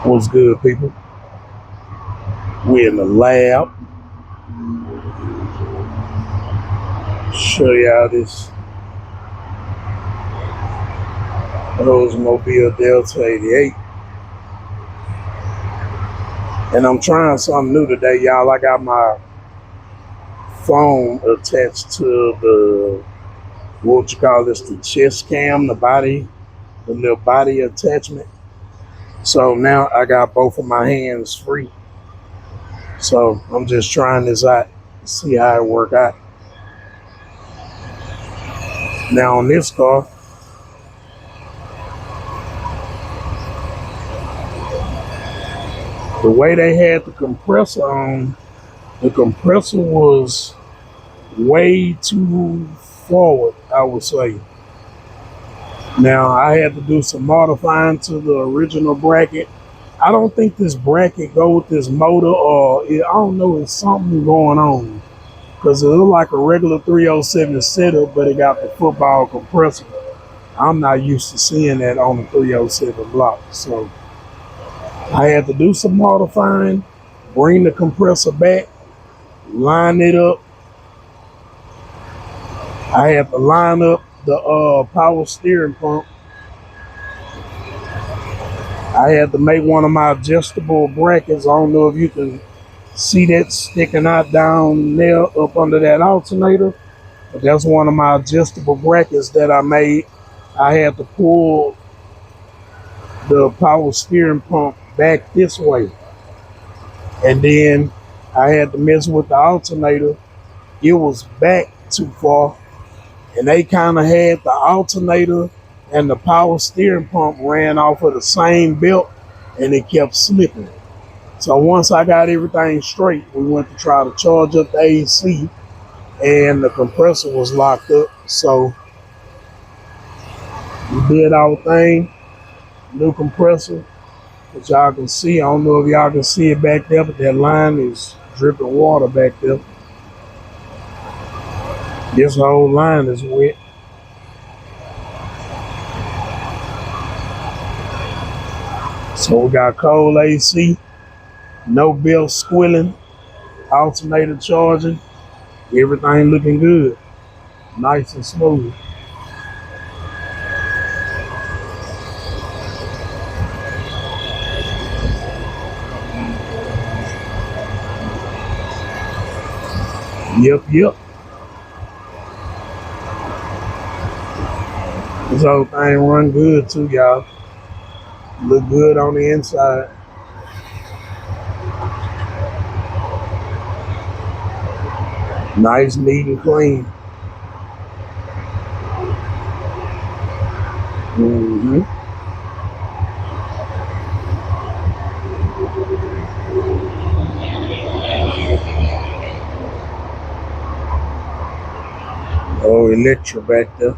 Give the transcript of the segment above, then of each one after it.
What's good, people? We're in the lab. Show y'all this Oldsmobile Delta 88. And I'm trying something new today, y'all. I got my phone attached to the, what you call this, the chest cam, the little body attachment. So now I got both of my hands free. So I'm just trying this out, see how it work out. Now on this car, the way they had the compressor on, the compressor was way too forward, I would say. Now I had to do some modifying to the original bracket. I don't think this bracket go with this motor, or I don't know, it's something going on because it looked like a regular 307 setup, but it got the football compressor. I'm not used to seeing that on the 307 block, so I had to do some modifying, bring the compressor back, line it up. I had to line up the power steering pump. I had to make one of my adjustable brackets. I don't know if you can see that sticking out down there up under that alternator, but that's one of my adjustable brackets that I made. I had to pull the power steering pump back this way, and then I had to mess with the alternator. It was back too far, and they kind of had the alternator and the power steering pump ran off of the same belt, and it kept slipping. So once I got everything straight, we went to try to charge up the AC, and the compressor was locked up. So we did our thing, new compressor, which y'all can see. I don't know if y'all can see it back there, but that line is dripping water back there. This whole line is wet. So we got cold AC, no belt squilling, alternator charging, everything looking good, nice and smooth. Yep. This whole thing run good too, y'all. Look good on the inside. Nice, neat, and clean. Mm-hmm. Oh, Electra back there.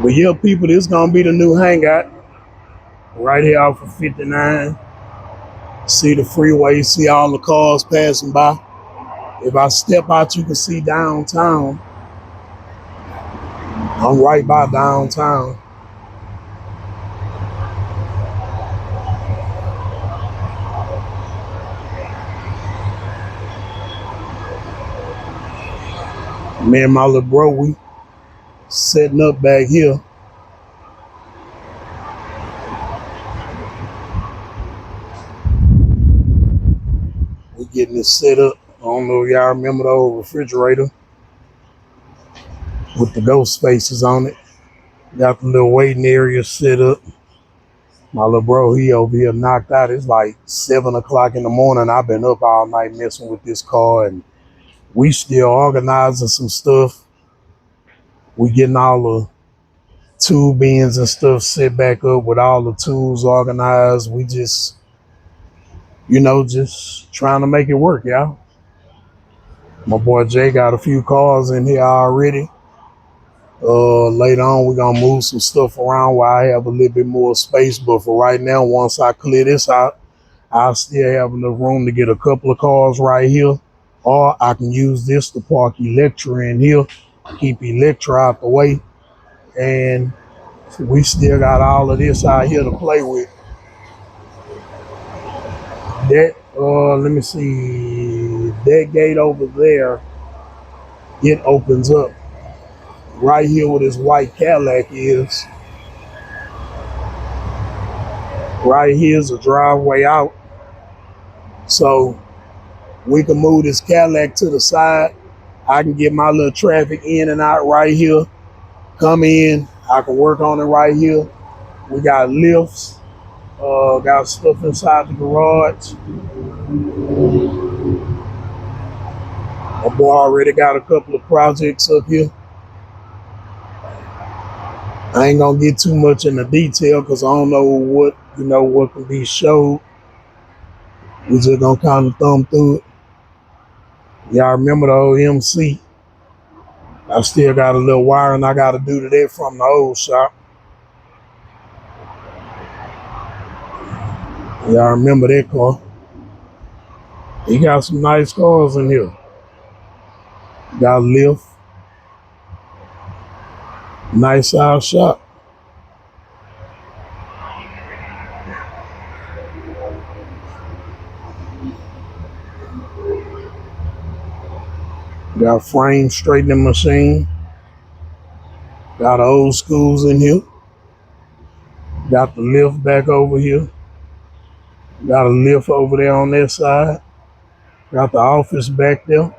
But yeah, people, this gonna be the new hangout right here off of 59. See the freeway, see all the cars passing by. If I step out, you can see downtown. I'm right by downtown. Me and my little bro, we setting up back here. We getting it set up. I don't know if y'all remember the old refrigerator with the ghost faces on it. Got the little waiting area set up. My little bro, he over here knocked out. It's like 7 o'clock in the morning. I've been up all night messing with this car, and we still organizing some stuff. We getting all the tool bins and stuff set back up with all the tools organized. We just, just trying to make it work, y'all. My boy Jay got a few cars in here already. Later on, we're gonna move some stuff around where I have a little bit more space. But for right now, once I clear this out, I'll still have enough room to get a couple of cars right here. Or I can use this to park Electra in here, keep Electra out the way, and So we still got all of this out here to play with. That let me see, that gate over there, it opens up right here where this white Cadillac is. Right here's a driveway out. So we can move this Cadillac to the side. I can get my little traffic in and out right here. Come in, I can work on it right here. We got lifts, got stuff inside the garage. My boy already got a couple of projects up here. I ain't gonna get too much in the detail because I don't know what can be showed. We just gonna kind of thumb through it. Y'all remember the old MC? I still got a little wiring I gotta do to that from the old shop. Y'all remember that car? He got some nice cars in here. Got a lift. Nice size shop. Got a frame straightening machine. Got old schools in here. Got the lift back over here. Got a lift over there on that side. Got the office back there.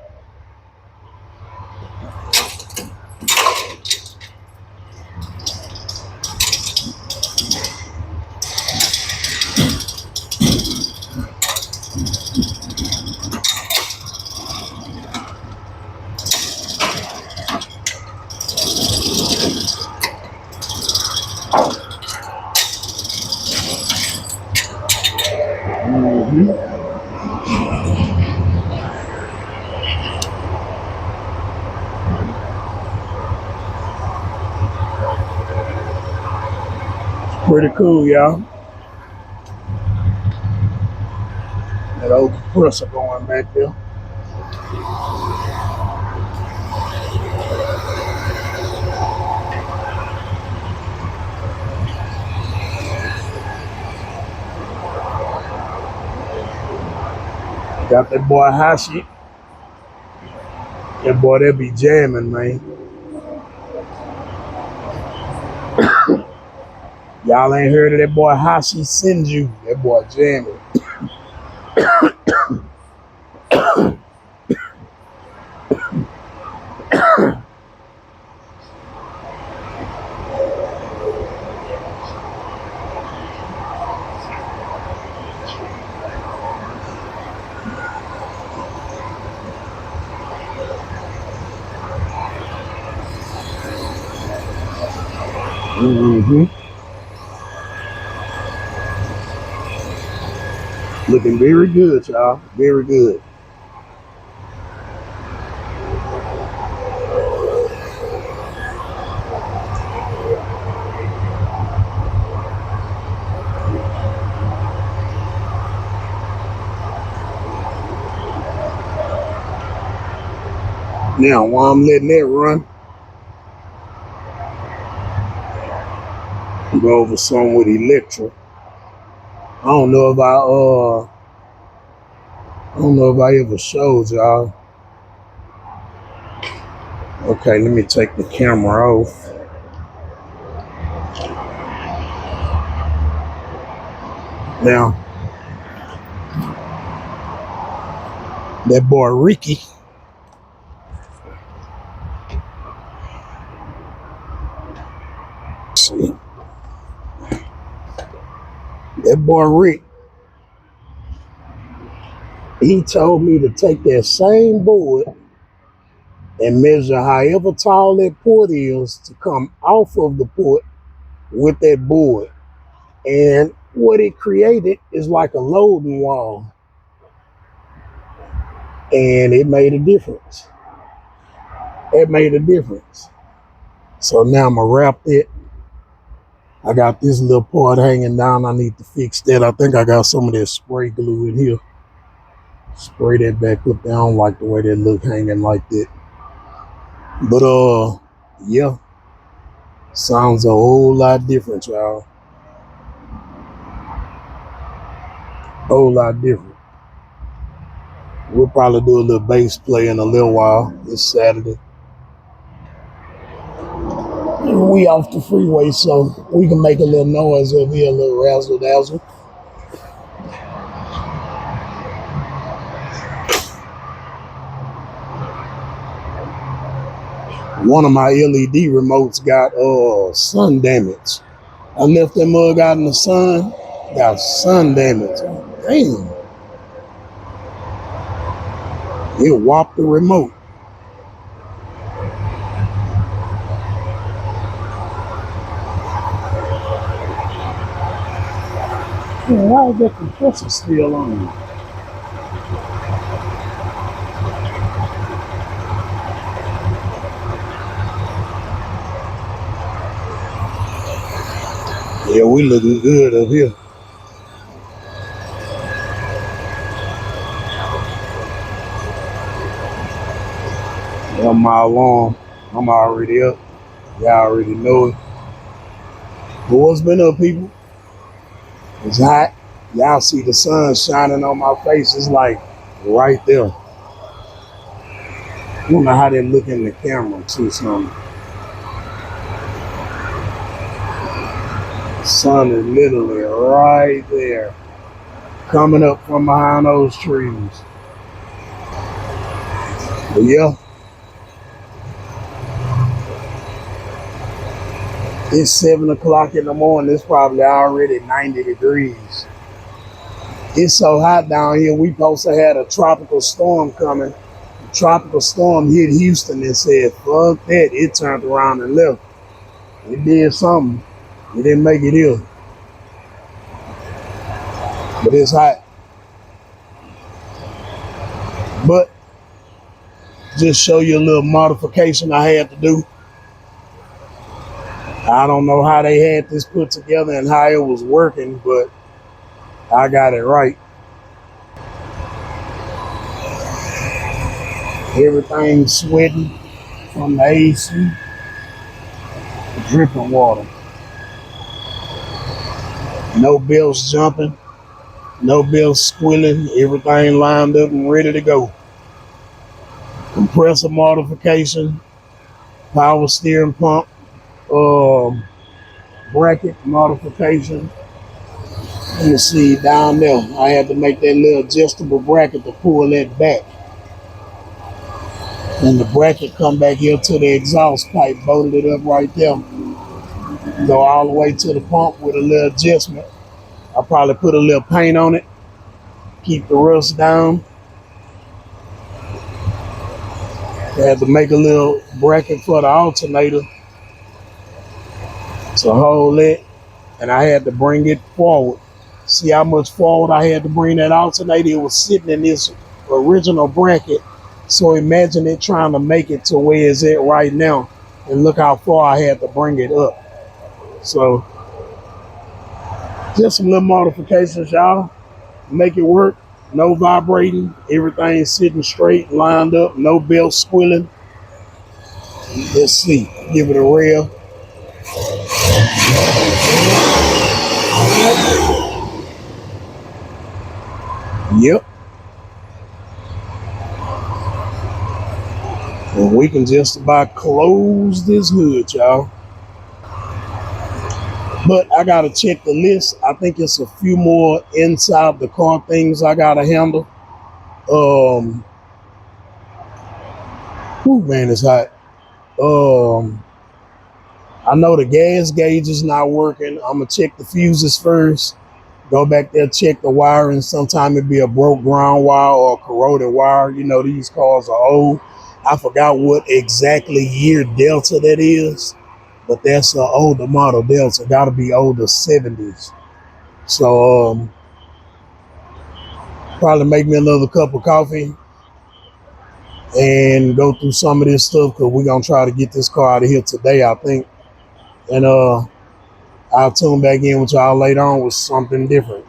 Pretty cool, y'all. That old compressor going back there. Got that boy Hashi. That boy, that be jamming, man. Y'all ain't heard of that boy Hashi Senju. That boy jamming. Looking very good, y'all. Very good. Now, while I'm letting that run, go over some with Electra. I don't know if I ever showed y'all. Okay, let me take the camera off. Now, that boy Ricky. See, that boy Rick, he told me to take that same board and measure however tall that port is to come off of the port with that board. And what it created is like a loading wall. And it made a difference. It made a difference. So now I'm gonna wrap it. I got this little part hanging down. I need to fix that. I think I got some of that spray glue in here. Spray that back up. I don't like the way that look hanging like that. But yeah. Sounds a whole lot different, y'all. Whole lot different. We'll probably do a little bass play in a little while. It's Saturday. We off the freeway, so we can make a little noise over here, a little razzle dazzle. One of my LED remotes got sun damage. I left that mug out in the sun, got sun damage. Damn. It whopped the remote. Man, why is that compressor still on? Yeah, we looking good up here. On my alarm, I'm already up. Y'all already know it. But what's been up, people? It's hot. Y'all see the sun shining on my face. It's like right there. I don't know how they look in the camera too. Something. The sun is literally right there, coming up from behind those trees. But yeah, it's 7 o'clock in the morning. It's probably already 90 degrees. It's so hot down here. We supposed to have a tropical storm coming. The tropical storm hit Houston and said, fuck that. It turned around and left. It did something. It didn't make it here. But it's hot. But just show you a little modification I had to do. I don't know how they had this put together and how it was working, but I got it right. Everything's sweating from the AC, dripping water. No bells jumping, no bells squealing, everything lined up and ready to go. Compressor modification, power steering pump, bracket modification. Let me see down there. I had to make that little adjustable bracket to pull that back. And the bracket come back here to the exhaust pipe, bolted it up right there. Go all the way to the pump with a little adjustment. I'll probably put a little paint on it, keep the rust down. I had to make a little bracket for the alternator to hold it, and I had to bring it forward. See how much forward I had to bring that alternator? It was sitting in this original bracket. So imagine it trying to make it to where it's at right now, and look how far I had to bring it up. So just some little modifications, y'all. Make it work. No vibrating. Everything sitting straight, lined up. No belt squealing. Let's see. Give it a rev. Yep. And we can just about close this hood, y'all. But I gotta check the list. I think it's a few more inside the car things I gotta handle. Man, it's hot. I know the gas gauge is not working. I'm gonna check the fuses first. Go back there, check the wiring. Sometimes it be a broke ground wire or a corroded wire. You know, these cars are old. I forgot what exactly year Delta that is, but that's an older model Delta. Got to be older 70s. So probably make me another cup of coffee and go through some of this stuff, because we're gonna try to get this car out of here today, I think. And I'll tune back in with y'all later on with something different.